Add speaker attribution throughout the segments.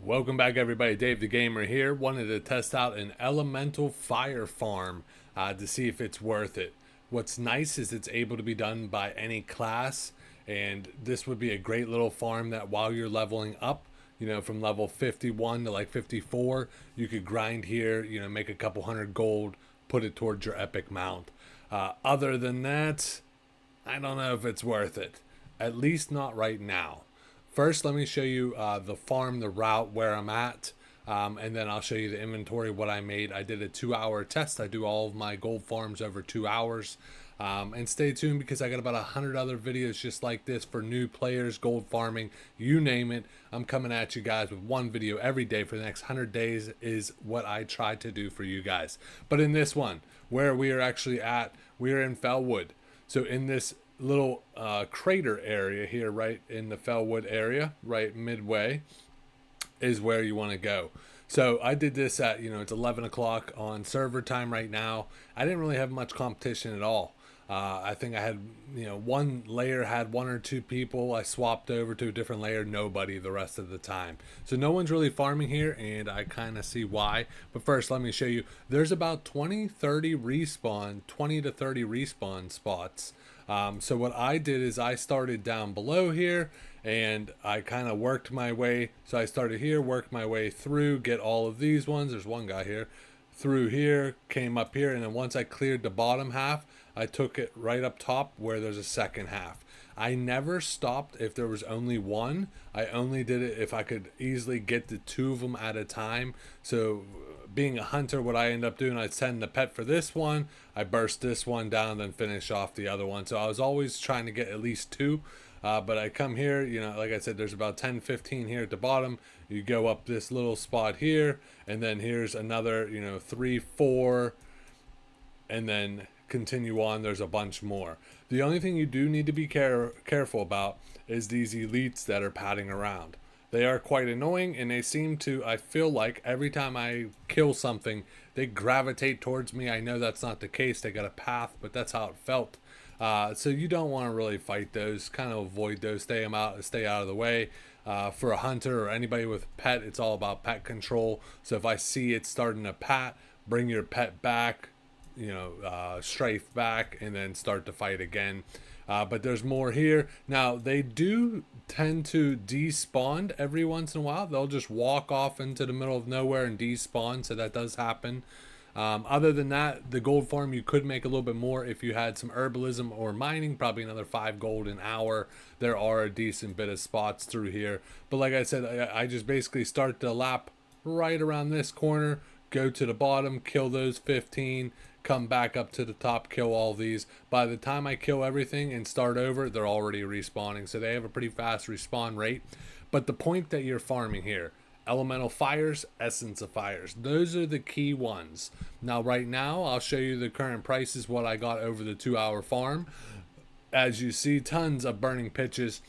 Speaker 1: Welcome back, everybody. Dave the Gamer here. Wanted to test out an elemental fire farm to see if it's worth it. What's nice is it's able to be done by any class, and this would be a great little farm that while you're leveling up, from level 51 to like 54, you could grind here, make a couple hundred gold, put it towards your epic mount. Other than that, I don't know if it's worth it. At least not right now. First, let me show you the farm, the route where I'm at, and then I'll show you the inventory, what I made. I did a 2-hour test. I do all of my gold farms over 2 hours. And stay tuned because I got about 100 other videos just like this for new players, gold farming, you name it. I'm coming at you guys with one video every day for the next 100 days is what I try to do for you guys. But in this one, where we are actually at, we are in Fellwood. So in this little crater area here, right in the Fellwood area, right midway, is where you want to go. So I did this at, it's 11 o'clock on server time right now. I didn't really have much competition at all. I think I had, one layer had 1 or 2 people. I swapped over to a different layer, nobody the rest of the time. So no one's really farming here, and I kind of see why. But first, let me show you. There's about 20 to 30 respawn spots. So what I did is I started down below here, and I kind of worked my way. So I started here, worked my way through, get all of these ones. There's one guy here. Through here, came up here, and then once I cleared the bottom half, I took it right up top where there's a second half. I never stopped if there was only one. I only did it if I could easily get the 2 of them at a time. So being a hunter, what I end up doing, I send the pet for this one, I burst this one down, then finish off the other one. So I was always trying to get at least 2. But I come here, like I said, there's about 10, 15 here at the bottom. You go up this little spot here, and then here's another, 3, 4, and then continue on. There's a bunch more. The only thing you do need to be careful about is these elites that are padding around. They are quite annoying, and they seem to, I feel like every time I kill something, they gravitate towards me. I know that's not the case. They got a path, but that's how it felt. So you don't want to really fight those, kind of avoid those, stay out of the way. For a hunter or anybody with a pet, it's all about pet control. So if I see it starting to pat, bring your pet back, strafe back, and then start to fight again. But there's more here. Now, they do tend to despawn every once in a while. They'll just walk off into the middle of nowhere and despawn, so that does happen. Other than that, the gold farm, you could make a little bit more if you had some herbalism or mining, probably another 5 gold an hour. There are a decent bit of spots through here. But like I said, I just basically start the lap right around this corner, go to the bottom, kill those 15, come back up to the top, kill all these. By the time I kill everything and start over, they're already respawning. So they have a pretty fast respawn rate. But the point that you're farming here, elemental fires, essence of fires, those are the key ones. Now right now I'll show you the current prices, what I got over the 2-hour farm. As you see, tons of burning pitches.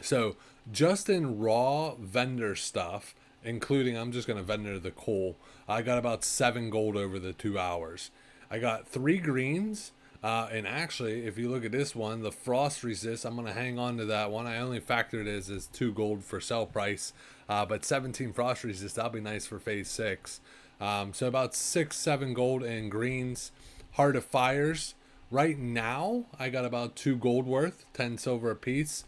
Speaker 1: So just in raw vendor stuff, including, I'm just going to vendor the coal, I got about 7 gold over the 2 hours. I got 3 greens, and actually, if you look at this one, the frost resist, I'm going to hang on to that one. I only factored it as 2 gold for sell price, but 17 frost resist, that'll be nice for phase 6. So about 6, 7 gold in greens. Heart of Fires, right now, I got about 2 gold worth, 10 silver a piece,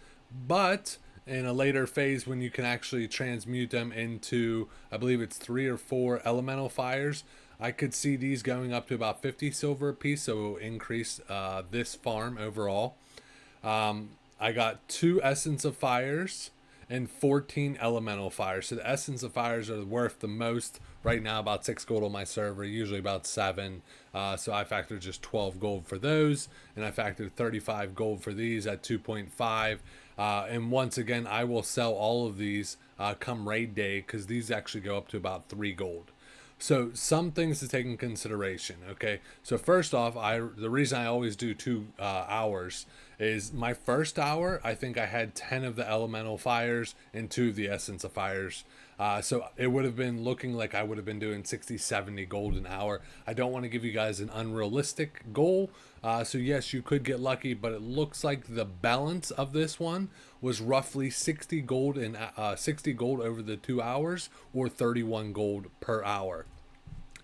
Speaker 1: but in a later phase when you can actually transmute them into, I believe it's 3 or 4 elemental fires, I could see these going up to about 50 silver a piece, so it will increase this farm overall. I got 2 essence of fires and 14 elemental fires. So the essence of fires are worth the most right now, about 6 gold on my server, usually about 7. So I factored just 12 gold for those, and I factored 35 gold for these at 2.5. And once again, I will sell all of these come raid day, because these actually go up to about 3 gold. So some things to take in consideration, okay? So first off, the reason I always do 2 hours is my first hour, I think I had 10 of the elemental fires and 2 of the essence of fires. So it would have been looking like I would have been doing 60, 70 gold an hour. I don't want to give you guys an unrealistic goal. So yes, you could get lucky, but it looks like the balance of this one was roughly 60 gold and 60 gold over the 2 hours, or 31 gold per hour.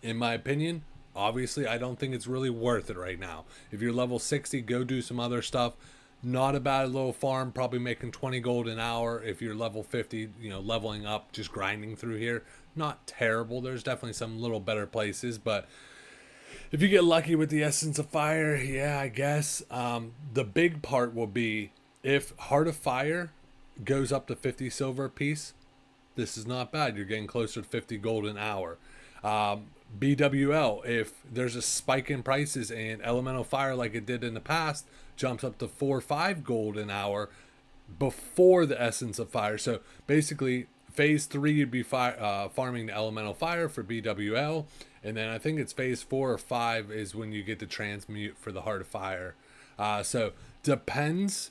Speaker 1: In my opinion, obviously, I don't think it's really worth it right now. If you're level 60, go do some other stuff. Not a bad little farm, probably making 20 gold an hour. If you're level 50, leveling up, just grinding through here, not terrible. There's definitely some little better places, but if you get lucky with the Essence of Fire, yeah, I guess. The big part will be if Heart of Fire goes up to 50 silver a piece. This is not bad. You're getting closer to 50 gold an hour. BWL, if there's a spike in prices and Elemental Fire, like it did in the past, jumps up to 4 or 5 gold an hour before the Essence of Fire. So basically, phase 3, you'd be farming the Elemental Fire for BWL. And then I think it's phase 4 or 5 is when you get to transmute for the Heart of Fire. So depends.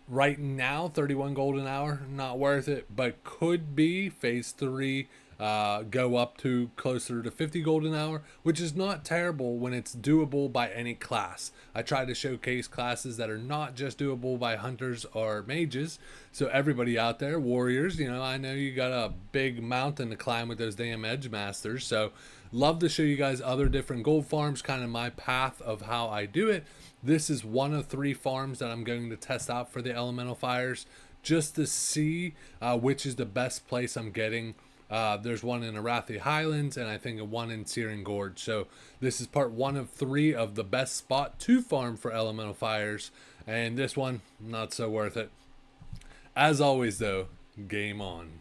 Speaker 1: Right now, 31 gold an hour, not worth it, but could be phase 3 go up to closer to 50 gold an hour, which is not terrible when it's doable by any class. I try to showcase classes that are not just doable by hunters or mages. So everybody out there, warriors, I know you got a big mountain to climb with those damn edge masters. So love to show you guys other different gold farms, kind of my path of how I do it. This is one of 3 farms that I'm going to test out for the Elemental Fires, just to see which is the best place I'm getting. There's one in Arathi Highlands, and I think one in Searing Gorge. So this is part 1 of 3 of the best spot to farm for Elemental Fires, and this one, not so worth it. As always though, game on.